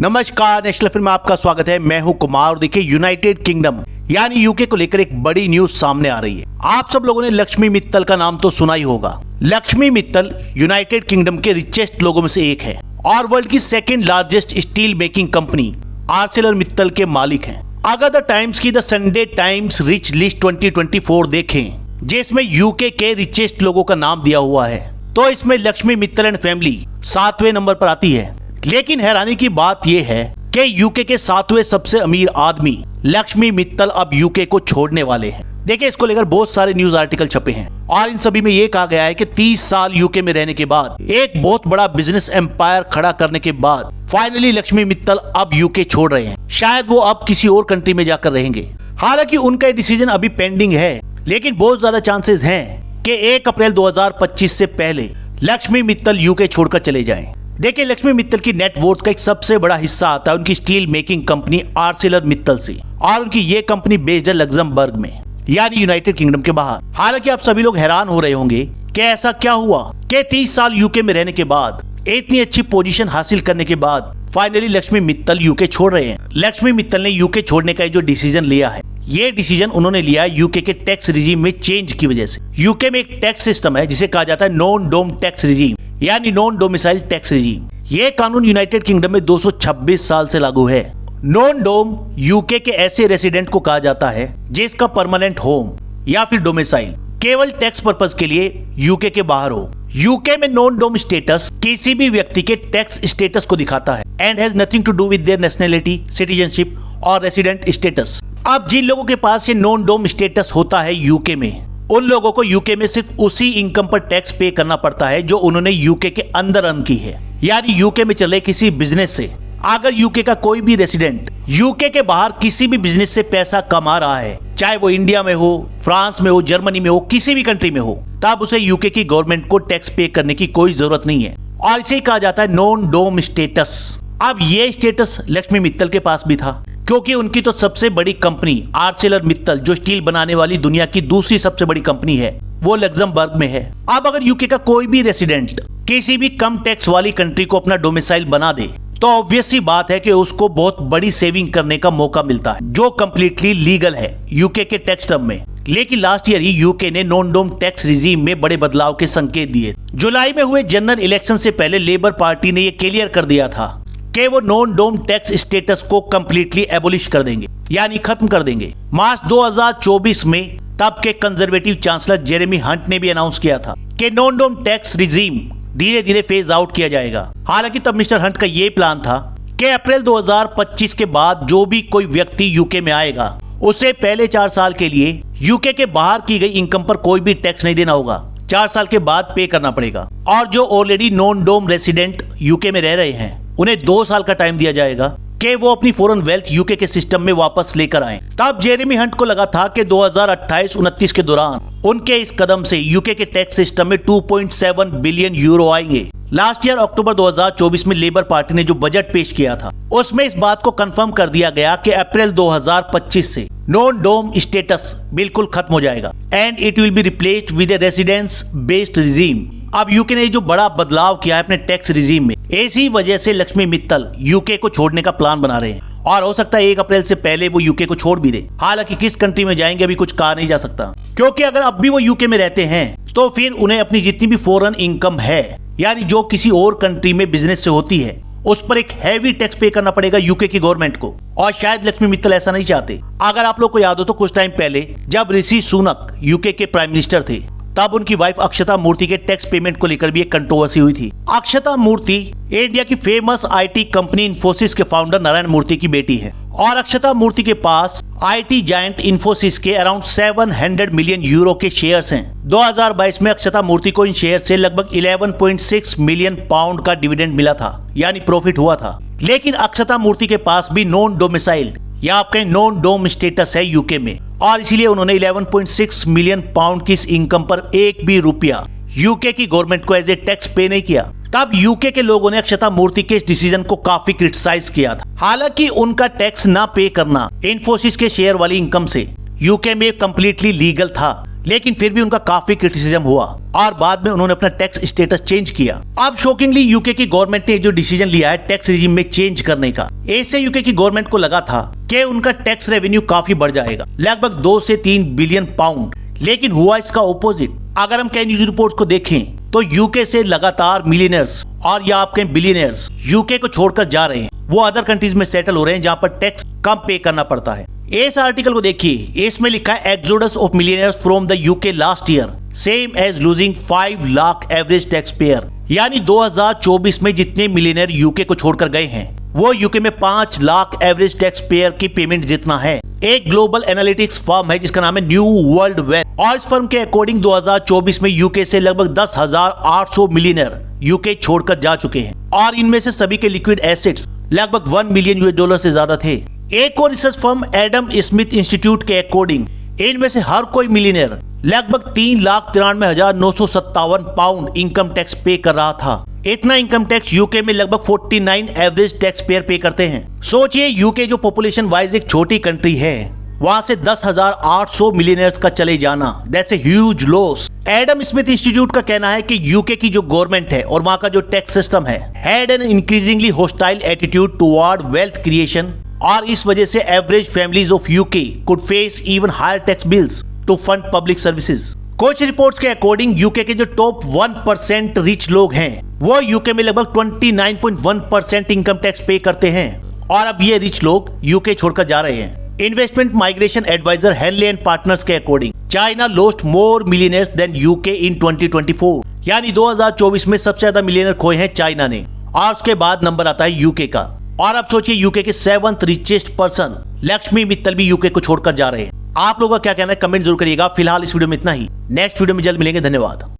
नमस्कार, national film में आपका स्वागत है। मैं हूं कुमार और देखिए यूनाइटेड किंगडम यानी यूके को लेकर एक बड़ी न्यूज सामने आ रही है। आप सब लोगों ने लक्ष्मी मित्तल का नाम तो सुना ही होगा। लक्ष्मी मित्तल यूनाइटेड किंगडम के रिचेस्ट लोगों में से एक है और वर्ल्ड की second largest steel making company Arcelor Mittal के मालिक हैं। अगर द टाइम्स की the Sunday times rich list 2024 देखें जिसमें यूके के रिचेस्ट लोगों का नाम दिया हुआ है तो इसमें लक्ष्मी मित्तल एंड फैमिली 7वें नंबर पर आती है। लेकिन हैरानी की बात यह है कि यूके के 7वें सबसे अमीर आदमी लक्ष्मी मित्तल अब यूके को छोड़ने वाले हैं। देखिए, इसको लेकर बहुत सारे न्यूज आर्टिकल छपे हैं और इन सभी में यह कहा गया है कि 30 साल यूके में रहने के बाद, एक बहुत बड़ा बिजनेस एम्पायर खड़ा करने के बाद फाइनली लक्ष्मी मित्तल अब यूके छोड़ रहे हैं। शायद वो अब किसी और कंट्री में जाकर रहेंगे। हालांकि उनका डिसीजन अभी पेंडिंग है, लेकिन बहुत ज्यादा चांसेस हैं कि 1 अप्रैल 2025 से पहले लक्ष्मी मित्तल यूके छोड़कर चले जाएं। देखिए, लक्ष्मी मित्तल की नेटवर्थ का एक सबसे बड़ा हिस्सा आता है उनकी steel making company Arcelor Mittal से और उनकी ये कंपनी बेस्ड है लग्जमबर्ग में यानी यूनाइटेड किंगडम के बाहर। हालांकि आप सभी लोग हैरान हो रहे होंगे कि ऐसा क्या हुआ कि 30 साल यूके में रहने के बाद, इतनी अच्छी पोजीशन हासिल करने के बाद फाइनली लक्ष्मी मित्तल यूके छोड़ रहे हैं। लक्ष्मी मित्तल ने यूके छोड़ने का जो डिसीजन लिया है, ये डिसीजन उन्होंने लिया यूके के टैक्स रिजीम में चेंज की वजह से। यूके में एक टैक्स सिस्टम है जिसे कहा जाता है नॉन डोम टैक्स रिजीम यानी नॉन डोमिसाइल टैक्स रिजीम। ये कानून यूनाइटेड किंगडम में 226 साल से लागू है। नॉन डोम यूके के ऐसे रेसिडेंट को कहा जाता है जिसका परमानेंट होम या फिर डोमिसाइल केवल टैक्स पर्पस के लिए यूके के बाहर हो। यूके में नॉन डोम स्टेटस किसी भी व्यक्ति के टैक्स स्टेटस को दिखाता है and has nothing to do with their nationality, citizenship और रेसिडेंट स्टेटस। अब जिन लोगों के पास ये नॉन डोम स्टेटस होता है यूके में, उन लोगों को यूके में सिर्फ उसी इनकम पर टैक्स पे करना पड़ता है जो उन्होंने यूके के अंदर अर्न की है। यानी यूके में चले किसी बिजनेस से अगर यूके का कोई भी रेसिडेंट यूके के बाहर किसी भी बिजनेस से पैसा कमा रहा है, चाहे वो इंडिया में हो, फ्रांस में हो, जर्मनी में हो, किसी भी कंट्री में हो, तब उसे यूके की गवर्नमेंट को टैक्स पे करने की कोई जरूरत नहीं है और इसे कहा जाता है नॉन डोम स्टेटस। अब ये स्टेटस लक्ष्मी मित्तल के पास भी था क्योंकि उनकी तो सबसे बड़ी कंपनी आर्सेलर मित्तल जो स्टील बनाने वाली दुनिया की दूसरी सबसे बड़ी कंपनी है, वो लग्जमबर्ग में है। अब अगर यूके का कोई भी रेसिडेंट किसी भी कम टैक्स वाली कंट्री को अपना डोमिसाइल बना दे तो ऑब्वियस सी बात है कि उसको बहुत बड़ी सेविंग करने का मौका मिलता है जो कंप्लीटली लीगल है यूके के टैक्स टर्म में। लेकिन लास्ट ईयर ही यूके ने नॉन डोम टैक्स रिजीम में बड़े बदलाव के संकेत दिए। जुलाई में हुए जनरल इलेक्शन से पहले लेबर पार्टी ने यह क्लियर कर दिया था कि वो नॉन डोम टैक्स स्टेटस को कंप्लीटली एबोलिश कर देंगे यानी खत्म कर देंगे। मार्च 2024 में तब के कंजर्वेटिव चांसलर जेरेमी हंट ने भी अनाउंस किया था कि नॉन डोम टैक्स रिजीम धीरे धीरे फेज आउट किया जाएगा। हालांकि तब मिस्टर हंट का ये प्लान था कि अप्रैल 2025 के बाद जो भी कोई व्यक्ति यूके में आएगा उसे पहले 4 साल के लिए यूके के बाहर की गई इनकम पर कोई भी टैक्स नहीं देना होगा, 4 साल के बाद पे करना पड़ेगा। और जो ऑलरेडी नॉन डोम रेसिडेंट यूके में रह रहे हैं उन्हें 2 साल का टाइम दिया जाएगा कि वो अपनी फॉरेन वेल्थ यूके के सिस्टम में वापस लेकर आएं। तब जेरेमी हंट को लगा था कि 2028-29 के दौरान उनके इस कदम से यूके के टैक्स सिस्टम में 2.7 बिलियन यूरो आएंगे। लास्ट ईयर अक्टूबर 2024 में लेबर पार्टी ने जो बजट पेश किया था उसमें इस बात को कंफर्म कर दिया गया कि अप्रैल 2025 से नॉन डोम स्टेटस बिल्कुल खत्म हो जाएगा and it will be replaced with A residence based regime. अब यूके ने जो बड़ा बदलाव किया है अपने टैक्स रिजीम में, इसी वजह से लक्ष्मी मित्तल यूके को छोड़ने का प्लान बना रहे हैं और हो सकता है 1 अप्रैल से पहले वो यूके को छोड़ भी दे। हालांकि किस कंट्री में जाएंगे अभी कुछ कहा नहीं जा सकता, क्योंकि अगर अब भी वो यूके में रहते हैं तो फिर उन्हें अपनी जितनी भी फॉरेन इनकम है यानी जो किसी और कंट्री में बिजनेस से होती है उस पर एक हैवी टैक्स पे करना पड़ेगा यूके की गवर्नमेंट को। और शायद लक्ष्मी मित्तल ऐसा नहीं चाहते। अगर आप लोग को याद हो तो कुछ टाइम पहले जब ऋषि सुनक यूके के प्राइम मिनिस्टर थे तब उनकी वाइफ अक्षता मूर्ति के टैक्स पेमेंट को लेकर भी एक कंट्रोवर्सी हुई थी। अक्षता मूर्ति इंडिया की फेमस आईटी कंपनी इन्फोसिस के फाउंडर नारायण मूर्ति की बेटी है और अक्षता मूर्ति के पास आईटी जायंट इन्फोसिस के अराउंड 700 मिलियन यूरो के शेयर्स हैं। 2022 में अक्षता मूर्ति को इन शेयर से लगभग 11.6 मिलियन पाउंड का डिविडेंड मिला था यानी प्रॉफिट हुआ था। लेकिन अक्षता मूर्ति के पास भी नॉन डोमिसाइल या आपका नॉन डोम स्टेटस है यूके में और इसीलिए उन्होंने 11.6 मिलियन पाउंड की इस इनकम पर एक भी रुपया यूके की गवर्नमेंट को एज ए टैक्स पे नहीं किया। तब यूके के लोगों ने अक्षता मूर्ति के इस डिसीजन को काफी क्रिटिसाइज किया था। हालांकि उनका टैक्स ना पे करना इन्फोसिस के शेयर वाली इनकम से यूके में कंप्लीटली लीगल था, लेकिन फिर भी उनका काफी क्रिटिसिज्म हुआ और बाद में उन्होंने अपना टैक्स स्टेटस चेंज किया। अब शॉकिंगली यूके की गवर्नमेंट ने जो डिसीजन लिया है टैक्स रिजीम में चेंज करने का, ऐसे यूके की गवर्नमेंट को लगा था कि उनका टैक्स रेवेन्यू काफी बढ़ जाएगा, लगभग 2 से 3 बिलियन पाउंड, लेकिन हुआ इसका ऑपोजिट। अगर हम कई न्यूज रिपोर्ट्स को देखें तो यूके से लगातार मिलियनर्स और या आपके बिलियनर्स यूके को छोड़कर जा रहे हैं, वो अदर कंट्रीज में सेटल हो रहे हैं जहां पर टैक्स कम पे करना पड़ता है। इस आर्टिकल को देखिए, इसमें लिखा है exodus of millionaires from the UK last year same as losing 5 lakh average taxpayer. यानी 2024 में जितने मिलियनर यूके को छोड़कर गए हैं वो यूके में 5 लाख एवरेज टैक्स पेयर की पेमेंट जितना है। एक ग्लोबल एनालिटिक्स फर्म है जिसका नाम है न्यू वर्ल्ड वेल्थ, और इस फर्म के अकॉर्डिंग 2024 में यूके से लगभग 10,800 मिलियनर यूके छोड़कर जा चुके हैं और इनमें से सभी के लिक्विड एसेट्स लगभग $1 मिलियन से ज्यादा थे। एक और research firm Adam Smith institute के अकॉर्डिंग इनमें से हर कोई मिलियनर लगभग 3,93,957 पाउंड इनकम टैक्स पे कर रहा था। इतना इनकम टैक्स यूके में लगभग 49 एवरेज टैक्स पेयर पे करते हैं। सोचिए यूके जो पॉपुलेशन वाइज एक छोटी कंट्री है, वहां से 10,800 मिलियनर्स का चले जाना, that's a huge loss. Adam Smith institute का कहना है कि यूके की जो गवर्नमेंट है और वहां का जो टैक्स सिस्टम है had an increasingly hostile attitude toward wealth creation, और इस वजह से average families of UK could face even higher tax bills to fund public services. कुछ रिपोर्ट्स के अकॉर्डिंग यूके के जो टॉप 1% रिच लोग हैं वो यूके में लगभग 29.1% इनकम टैक्स पे करते हैं, और अब ये रिच लोग यूके छोड़कर जा रहे हैं। Investment migration adviser Henley and partners के according China lost more millionaires than UK in 2024, यानी 2024 में सबसे ज्यादा मिलियनर खोए हैं चाइना ने, और उसके बाद नंबर आता है यूके का। और अब सोचिए यूके के 7th richest person Lakshmi Mittal भी यूके को छोड़कर जा रहे हैं। आप लोगों का क्या कहना है कमेंट जरूर करिएगा। फिलहाल इस वीडियो में इतना ही, नेक्स्ट वीडियो में जल्द मिलेंगे। धन्यवाद।